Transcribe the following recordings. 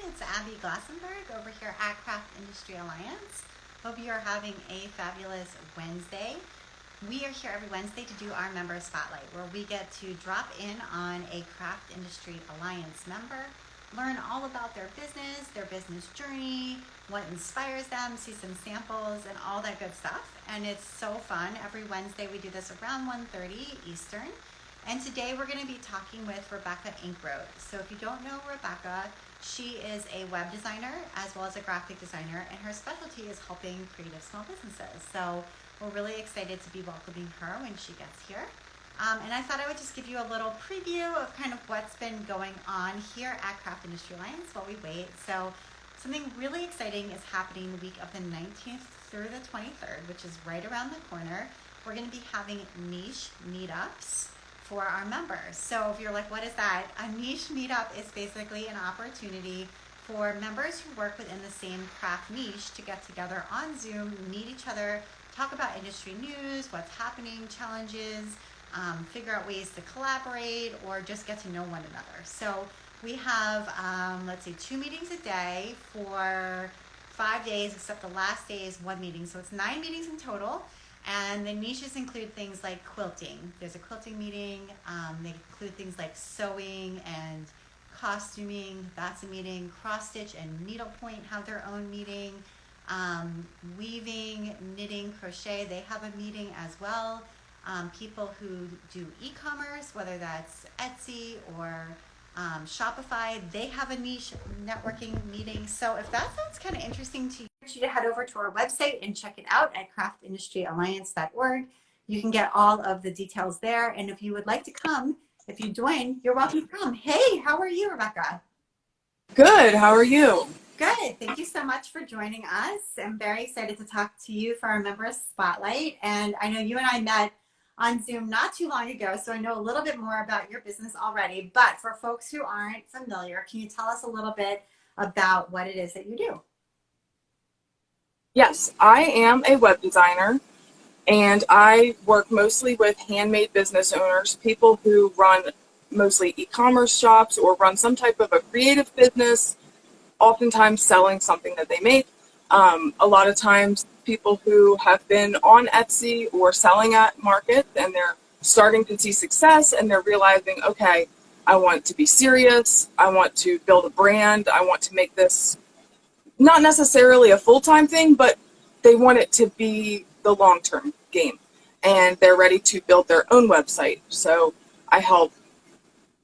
It's Abby Glassenberg over here at Craft Industry Alliance. Hope you are having a fabulous Wednesday. We are here every Wednesday to do our member spotlight, where we get to drop in on a Craft Industry Alliance member, learn all about their business journey, what inspires them, see some samples and all that good stuff. And it's so fun. Every Wednesday we do this around 1:30 Eastern. And today we're going to be talking with Rebecca Inkrote. So if you don't know Rebecca, she is a web designer as well as a graphic designer, and her specialty is helping creative small businesses. So we're really excited to be welcoming her when she gets here. And I thought I would just give you a little preview of kind of what's been going on here at Craft Industry Alliance while we wait. So something really exciting is happening the week of the 19th through the 23rd, which is right around the corner. We're going to be having niche meetups for our members. So if you're like, what is that? A niche meetup is basically an opportunity for members who work within the same craft niche to get together on Zoom, meet each other, talk about industry news, what's happening, challenges, figure out ways to collaborate, or just get to know one another. So we have, let's see, 2 meetings a day for 5 days, except the last day is 1 meeting. So it's 9 meetings in total. And the niches include things like quilting. There's a quilting meeting. They include things like sewing and costuming. That's a meeting. Cross stitch and needlepoint have their own meeting. Weaving, knitting, crochet, they have a meeting as well. People who do e-commerce, whether that's Etsy or Shopify, they have a niche networking meeting. So if that sounds kind of interesting to you, I encourage you to head over to our website and check it out at craftindustryalliance.org. You can get all of the details there. And if you would like to come, if you join, you're welcome to come. Hey, how are you, Rebecca? Good. How are you? Good. Thank you so much for joining us. I'm very excited to talk to you for our Members Spotlight. And I know you and I met on Zoom not too long ago, so I know a little bit more about your business already. But for folks who aren't familiar, can you tell us a little bit about what it is that you do? Yes, I am a web designer, and I work mostly with handmade business owners, people who run mostly e-commerce shops or run some type of a creative business, oftentimes selling something that they make. A lot of times people who have been on Etsy or selling at market, and they're starting to see success, and they're realizing, okay, I want to be serious. I want to build a brand. I want to make this not necessarily a full-time thing, but they want it to be the long-term game, and they're ready to build their own website. So I help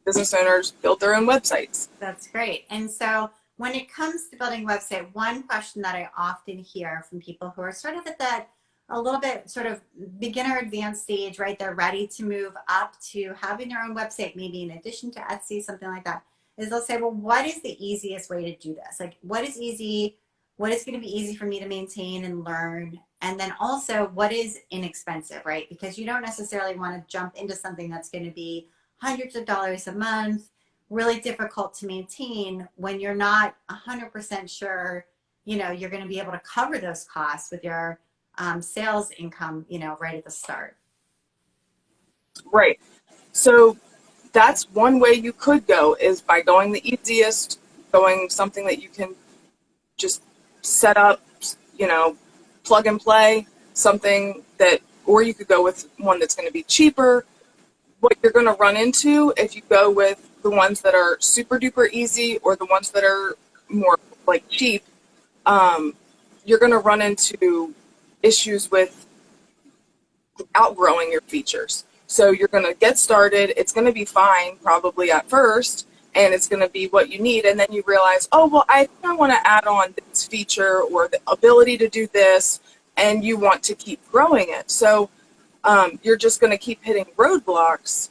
business owners build their own websites. That's great. And so when it comes to building a website, one question that I often hear from people who are sort of at that a little bit sort of beginner advanced stage, right? They're ready to move up to having their own website, maybe in addition to Etsy, something like that, is they'll say, well, what is the easiest way to do this? Like, what is easy? What is going to be easy for me to maintain and learn? And then also, what is inexpensive, right? Because you don't necessarily want to jump into something that's going to be hundreds of dollars a month, really difficult to maintain when you're not 100% sure, you're going to be able to cover those costs with your sales income, right at the start. Right. So that's one way you could go, is by going the easiest, going something that you can just set up, plug and play, something that, or you could go with one that's going to be cheaper. What you're going to run into if you go with the ones that are super duper easy or the ones that are more like cheap, you're going to run into issues with outgrowing your features. So you're going to get started. It's going to be fine probably at first, and it's going to be what you need. And then you realize, oh, well, I think I want to add on this feature or the ability to do this, and you want to keep growing it. So you're just going to keep hitting roadblocks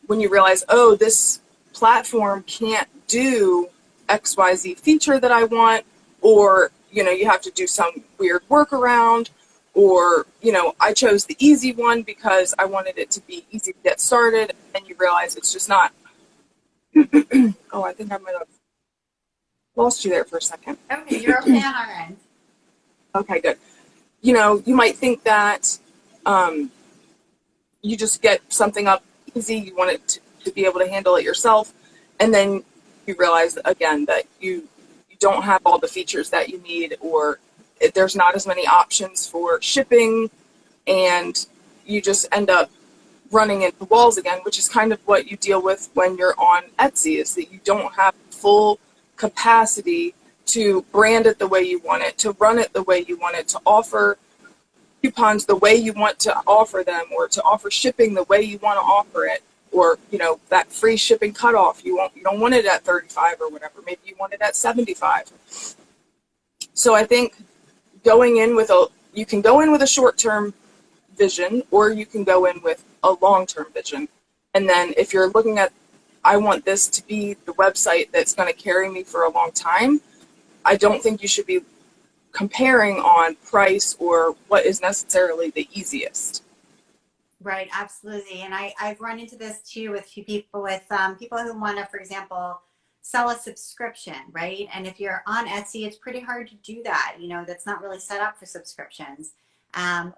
when you realize, oh, this platform can't do XYZ feature that I want, or, you have to do some weird workaround, or, I chose the easy one because I wanted it to be easy to get started, and you realize it's just not. Oh, I think I might have lost you there for a second. Okay, you're okay on our end. Okay, good. You might think that you just get something up easy, you want it to be able to handle it yourself, and then you realize again that you don't have all the features that you need, or there's not as many options for shipping, and you just end up running into walls again, which is kind of what you deal with when you're on Etsy, is that you don't have full capacity to brand it the way you want it, to run it the way you want it, to offer coupons the way you want to offer them, or to offer shipping the way you want to offer it, or that free shipping cutoff. You don't want it at 35 or whatever. Maybe you want it at 75. So I think you can go in with a short-term vision, or you can go in with a long-term vision. And then if you're looking at, I want this to be the website that's going to carry me for a long time, I don't think you should be comparing on price or what is necessarily the easiest. Right, absolutely. And I've run into this too with people people who want to, for example, sell a subscription, right? And if you're on Etsy, it's pretty hard to do that. That's not really set up for subscriptions,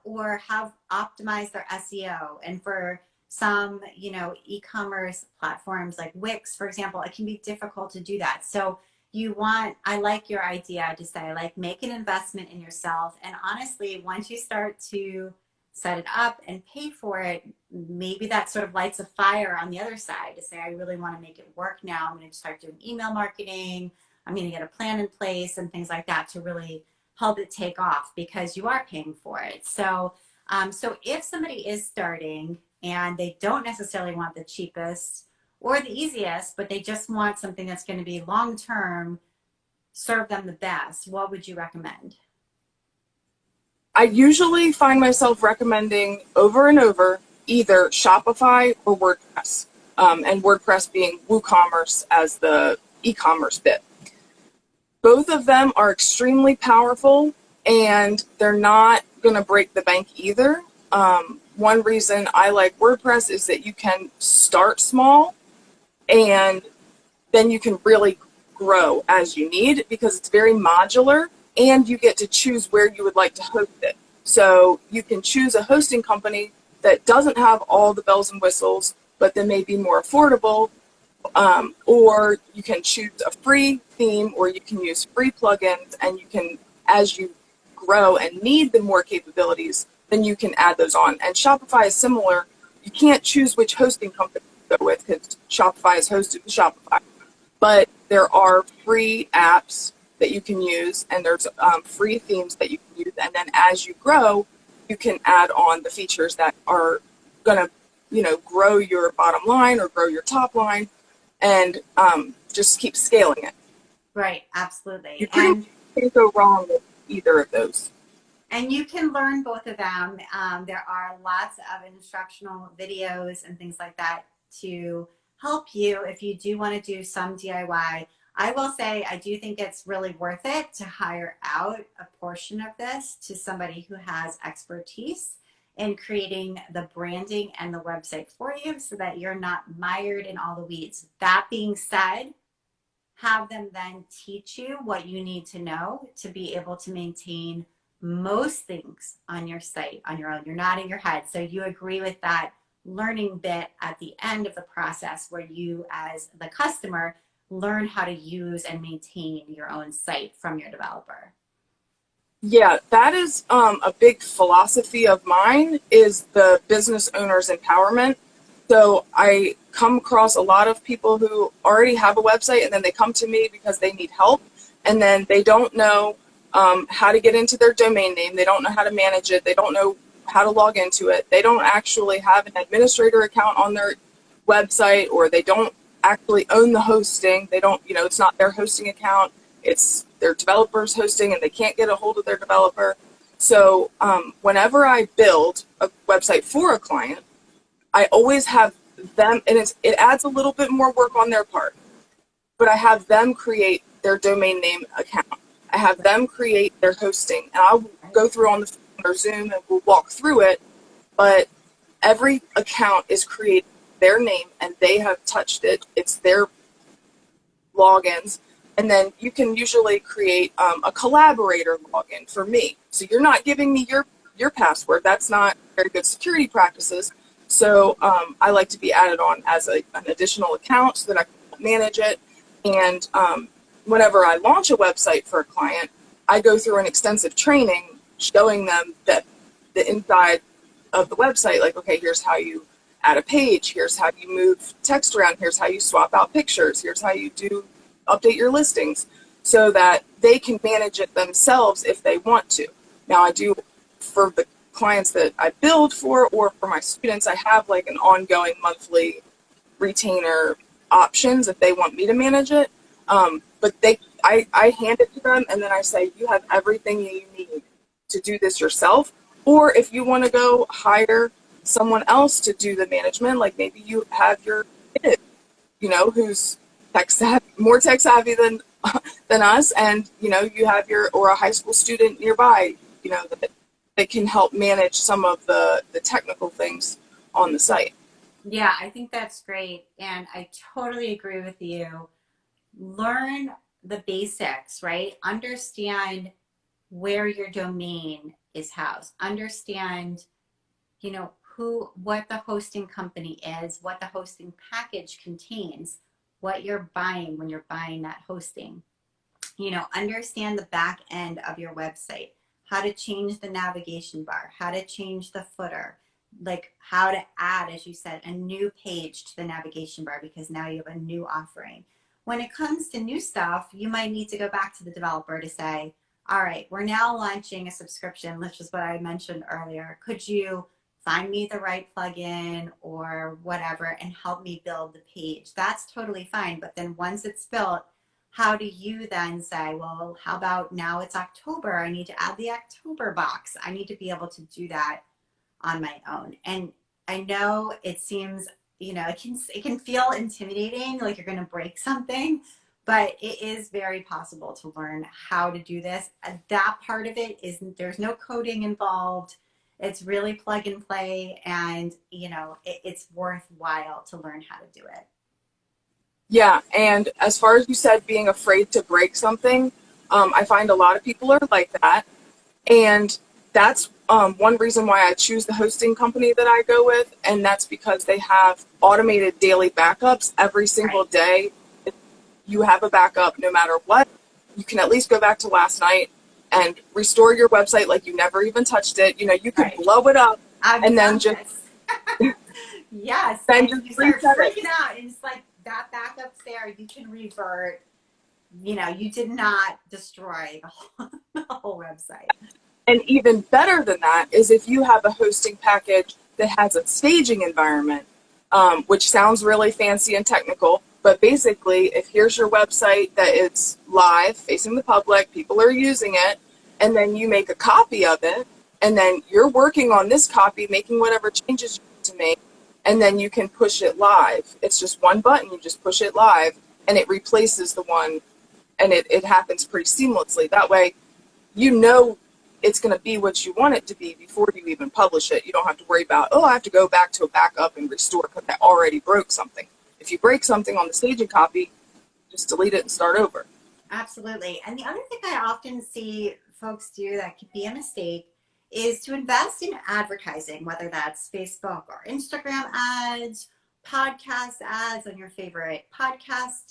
or have optimized their SEO. And for some, e-commerce platforms like Wix, for example, it can be difficult to do that. So I like your idea to say, like, make an investment in yourself. And honestly, once you start to set it up and pay for it, maybe that sort of lights a fire on the other side to say, I really want to make it work now. I'm going to start doing email marketing. I'm going to get a plan in place and things like that to really help it take off, because you are paying for it. So, so if somebody is starting and they don't necessarily want the cheapest or the easiest, but they just want something that's going to be long-term, serve them the best, what would you recommend? I usually find myself recommending over and over either Shopify or WordPress, and WordPress being WooCommerce as the e-commerce bit. Both of them are extremely powerful, and they're not going to break the bank either. One reason I like WordPress is that you can start small, and then you can really grow as you need, because it's very modular, and you get to choose where you would like to host it. So you can choose a hosting company that doesn't have all the bells and whistles, but then may be more affordable, or you can choose a free theme, or you can use free plugins, and you can, as you grow and need the more capabilities, then you can add those on. And Shopify is similar. You can't choose which hosting company to go with, because Shopify is hosted with Shopify. But there are free apps that you can use, and there's free themes that you can use, and then as you grow, you can add on the features that are going to, grow your bottom line or grow your top line, and just keep scaling it. Right, absolutely. You can't go wrong with either of those. And you can learn both of them. There are lots of instructional videos and things like that to help you if you do want to do some DIY. I will say, I do think it's really worth it to hire out a portion of this to somebody who has expertise in creating the branding and the website for you, so that you're not mired in all the weeds. That being said, have them then teach you what you need to know to be able to maintain most things on your site on your own. You're nodding your head. So you agree with that learning bit at the end of the process, where you, as the customer, learn how to use and maintain your own site from your developer. Yeah, that is a big philosophy of mine, is the business owner's empowerment. So I come across a lot of people who already have a website, and then they come to me because they need help, and then they don't know how to get into their domain name. They don't know how to manage it. They don't know how to log into it. They don't actually have an administrator account on their website, or they don't actually own the hosting. They don't, it's not their hosting account. It's their developer's hosting, and they can't get a hold of their developer. So whenever I build a website for a client, I always have them, and it adds a little bit more work on their part, but I have them create their domain name account. I have them create their hosting, and I'll go through on the phone or Zoom, and we'll walk through it, but every account is created their name, and they have touched it. It's their logins. And then you can usually create a collaborator login for me. So you're not giving me your password. That's not very good security practices. So I like to be added on as an additional account so that I can manage it. And whenever I launch a website for a client, I go through an extensive training showing them that the inside of the website, like, okay, here's how you add a page, here's how you move text around, here's how you swap out pictures, here's how you update your listings, so that they can manage it themselves if they want to. Now, I do, for the clients that I build for, or for my students, I have like an ongoing monthly retainer options if they want me to manage it. But I hand it to them, and then I say, you have everything you need to do this yourself. Or if you want to go hire someone else to do the management, like maybe you have your kid, who's more tech savvy than us, and you have or a high school student nearby, that can help manage some of the technical things on the site. Yeah, I think that's great. And I totally agree with you. Learn the basics, right? Understand where your domain is housed. Understand, what the hosting company is, what the hosting package contains, what you're buying when you're buying that hosting. Understand the back end of your website, how to change the navigation bar, how to change the footer, like how to add, as you said, a new page to the navigation bar because now you have a new offering. When it comes to new stuff, you might need to go back to the developer to say, all right, we're now launching a subscription, which is what I mentioned earlier. Could you find me the right plugin or whatever and help me build the page? That's totally fine. But then once it's built, how do you then say, well, how about now it's October? I need to add the October box. I need to be able to do that on my own. And I know it seems, it can feel intimidating, like you're going to break something, but it is very possible to learn how to do this. That part of it is there's no coding involved. It's really plug and play, and it's worthwhile to learn how to do it. Yeah, and as far as you said, being afraid to break something, I find a lot of people are like that, and that's one reason why I choose the hosting company that I go with, and that's because they have automated daily backups every single day. If you have a backup no matter what, you can at least go back to last night and restore your website like you never even touched it. You could blow it up and then just yes, then and just you start reset freaking it. out, and it's like that backup's there. You can revert. You did not destroy the whole website. And even better than that is if you have a hosting package that has a staging environment, which sounds really fancy and technical, but basically, if here's your website that it's live, facing the public, people are using it, and then you make a copy of it, and then you're working on this copy, making whatever changes you need to make, and then you can push it live. It's just one button, you just push it live, and it replaces the one, and it happens pretty seamlessly. That way, it's going to be what you want it to be before you even publish it. You don't have to worry about, I have to go back to a backup and restore because I already broke something. If you break something on the staging copy, just delete it and start over. Absolutely. And the other thing I often see folks do that could be a mistake is to invest in advertising, whether that's Facebook or Instagram ads, podcast ads on your favorite podcast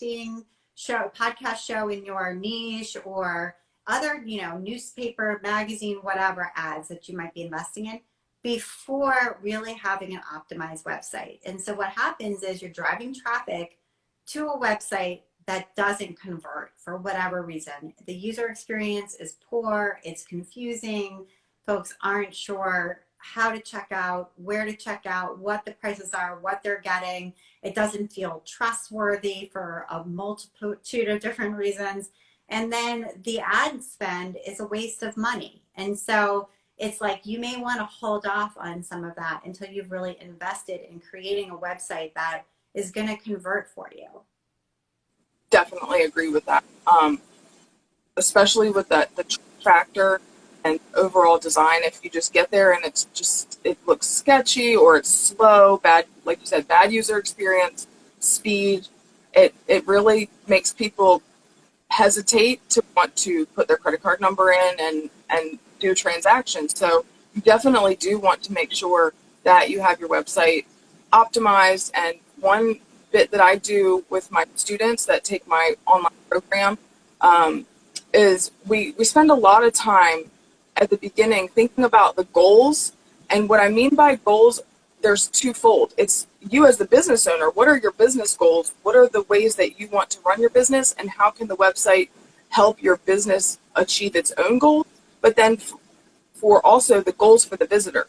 show in your niche, or other, newspaper, magazine, whatever ads that you might be investing in before really having an optimized website. And so what happens is you're driving traffic to a website that doesn't convert for whatever reason. The user experience is poor, it's confusing, folks aren't sure how to check out, where to check out, what the prices are, what they're getting. It doesn't feel trustworthy for a multitude of different reasons. And then the ad spend is a waste of money. And so it's like you may want to hold off on some of that until you've really invested in creating a website that is going to convert for you. Definitely agree with that. Especially with the factor and overall design. If you just get there and it looks sketchy or it's slow, bad, like you said, bad user experience, speed, it really makes people hesitate to want to put their credit card number in and do transactions. So you definitely do want to make sure that you have your website optimized. And one bit that I do with my students that take my online program is we spend a lot of time at the beginning thinking about the goals. And what I mean by goals, there's twofold. It's you as the business owner. What are your business goals? What are the ways that you want to run your business? And how can the website help your business achieve its own goals? But then for also the goals for the visitor.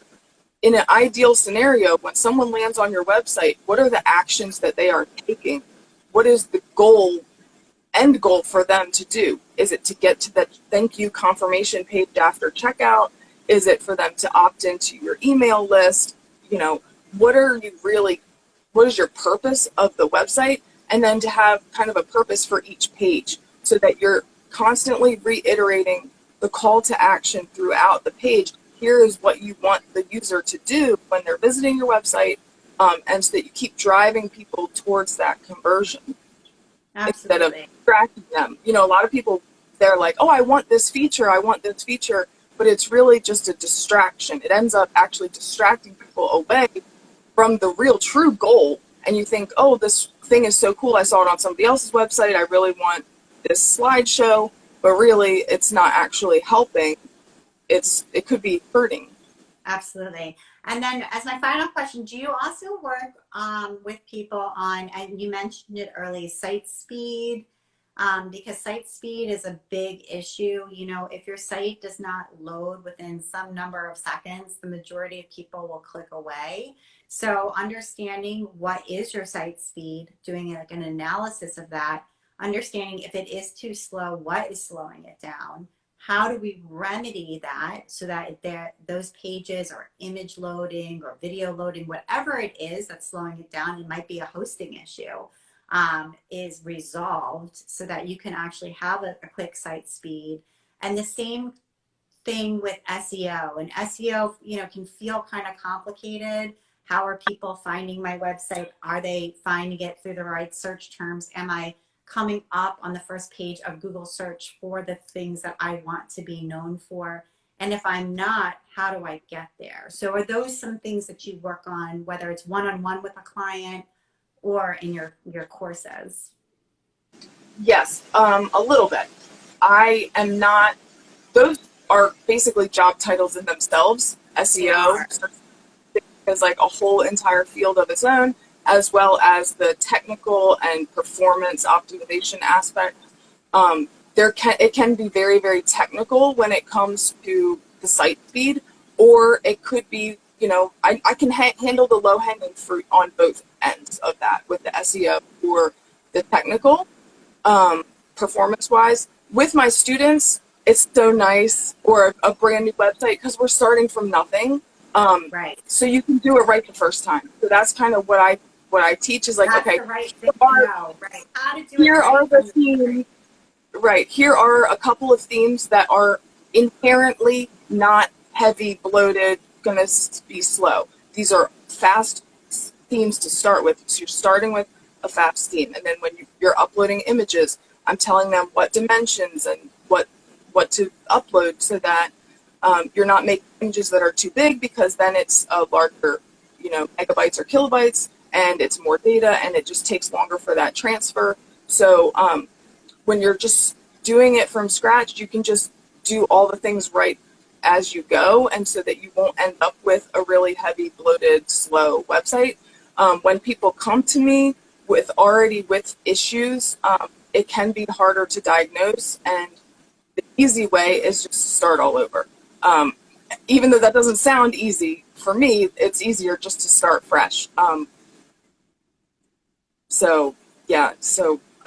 In an ideal scenario, when someone lands on your website, what are the actions that they are taking? What is the end goal for them to do? Is it to get to that thank you confirmation page after checkout? Is it for them to opt into your email list? What is your purpose of the website? And then to have kind of a purpose for each page so that you're constantly reiterating the call to action throughout the page. Here is what you want the user to do when they're visiting your website, and so that you keep driving people towards that conversion. Instead of Absolutely. distracting them. A lot of people, they're like, oh, I want this feature, but it's really just a distraction. It ends up actually distracting people away from the real true goal. And you think, oh, this thing is so cool, I saw it on somebody else's website, I really want this slideshow, but really it's not actually helping. It could be hurting. Absolutely. And then as my final question, do you also work with people on, and you mentioned it early, site speed? Because site speed is a big issue. If your site does not load within some number of seconds, the majority of people will click away. So understanding what is your site speed, doing like an analysis of that, understanding if it is too slow, what is slowing it down? How do we remedy that so that those pages or image loading or video loading, whatever it is that's slowing it down, it might be a hosting issue, is resolved so that you can actually have a quick site speed. And the same thing with SEO. And SEO, can feel kind of complicated. How are people finding my website? Are they finding it through the right search terms? Am I coming up on the first page of Google search for the things that I want to be known for? And if I'm not, how do I get there? So are those some things that you work on, whether it's one-on-one with a client or in your courses? Yes, a little bit. I am not, those are basically job titles in themselves. They are. SEO is like a whole entire field of its own, as well as the technical and performance optimization aspect. It can be very, very technical when it comes to the site speed, or it could be, I can handle the low hanging fruit on both ends of that with the SEO or the technical. Performance wise, with my students, it's so nice, or a brand new website, because we're starting from nothing. Right. So you can do it right the first time. So that's kind of what I teach is like, That's okay, the right thing to know, right? How to do it here right are the themes, right? Here are a couple of themes that are inherently not heavy, bloated, gonna be slow. These are fast themes to start with. So you're starting with a fast theme, and then when you're uploading images, I'm telling them what dimensions and what to upload so that you're not making images that are too big, because then it's a larger, megabytes or kilobytes, and it's more data, and it just takes longer for that transfer. So when you're just doing it from scratch, you can just do all the things right as you go, and so that you won't end up with a really heavy, bloated, slow website. When people come to me with issues, it can be harder to diagnose, and the easy way is just to start all over. Even though that doesn't sound easy, for me, it's easier just to start fresh. So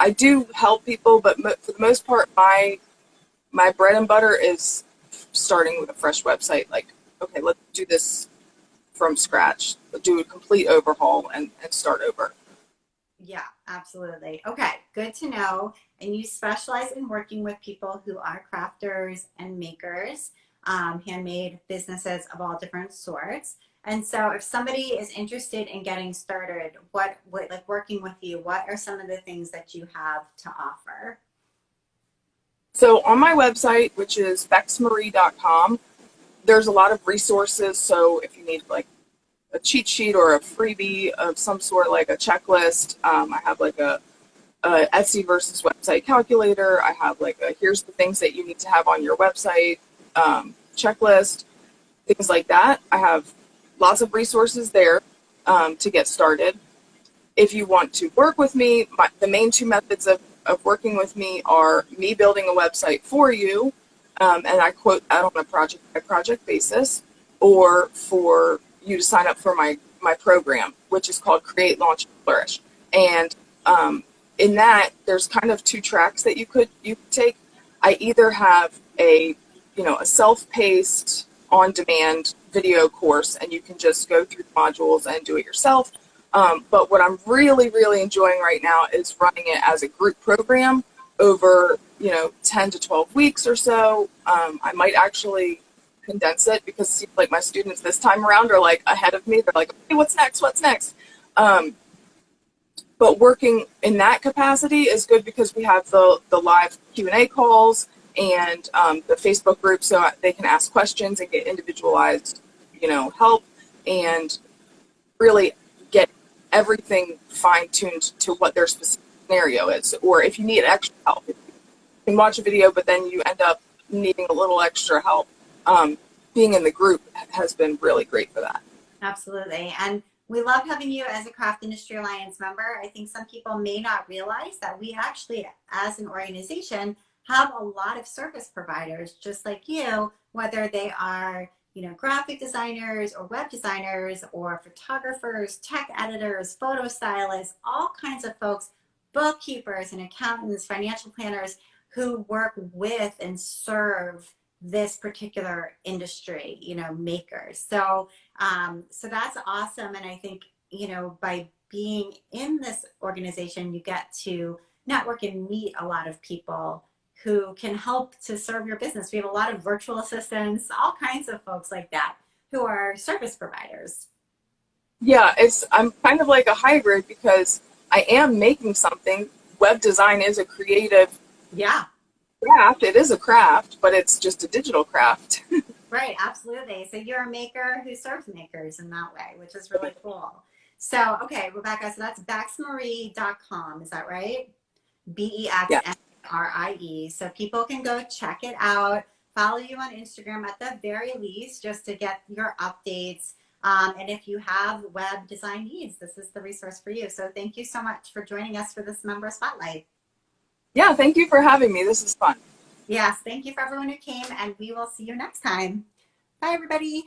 I do help people, but for the most part, my bread and butter is starting with a fresh website. Like, okay, let's do this from scratch. Let's do a complete overhaul and start over. Yeah, absolutely. Okay, good to know. And you specialize in working with people who are crafters and makers, handmade businesses of all different sorts. And so if somebody is interested in getting started, what like working with you, what are some of the things that you have to offer? So on my website, which is BexMarie.com, there's a lot of resources. So if you need like a cheat sheet or a freebie of some sort, like a checklist, I have like a Etsy versus website calculator. I have like a here's the things that you need to have on your website checklist, things like that. I have lots of resources there to get started. If you want to work with me, the main two methods of working with me are me building a website for you, and I quote that on a project by project basis, or for you to sign up for my program, which is called Create, Launch, and Flourish. And in that, there's kind of two tracks that you could take. I either have a self-paced, on-demand video course, and you can just go through the modules and do it yourself. But what I'm really, really enjoying right now is running it as a group program over, 10 to 12 weeks or so. I might actually condense it because it seems like my students this time around are like ahead of me. They're like, okay, what's next? What's next? But working in that capacity is good because we have the live Q&A calls and the Facebook group, so they can ask questions and get individualized, help, and really get everything fine-tuned to what their specific scenario is. Or if you need extra help, if you can watch a video, but then you end up needing a little extra help, being in the group has been really great for that. Absolutely. And we love having you as a Craft Industry Alliance member. I think some people may not realize that we actually, as an organization, have a lot of service providers just like you, whether they are, graphic designers or web designers or photographers, tech editors, photo stylists, all kinds of folks, bookkeepers and accountants, financial planners who work with and serve this particular industry, makers. So that's awesome. And I think, by being in this organization, you get to network and meet a lot of people who can help to serve your business. We have a lot of virtual assistants, all kinds of folks like that who are service providers. Yeah, I'm kind of like a hybrid because I am making something. Web design is a creative craft. It is a craft, but it's just a digital craft. Right, absolutely. So you're a maker who serves makers in that way, which is really cool. So, okay, Rebecca, so that's BexMarie.com, is that right? BexMarie. So people can go check it out, follow you on Instagram at the very least, just to get your updates. And if you have web design needs, this is the resource for you. So thank you so much for joining us for this member spotlight. Yeah, thank you for having me. This is fun. Yes, thank you for everyone who came, and we will see you next time. Bye, everybody.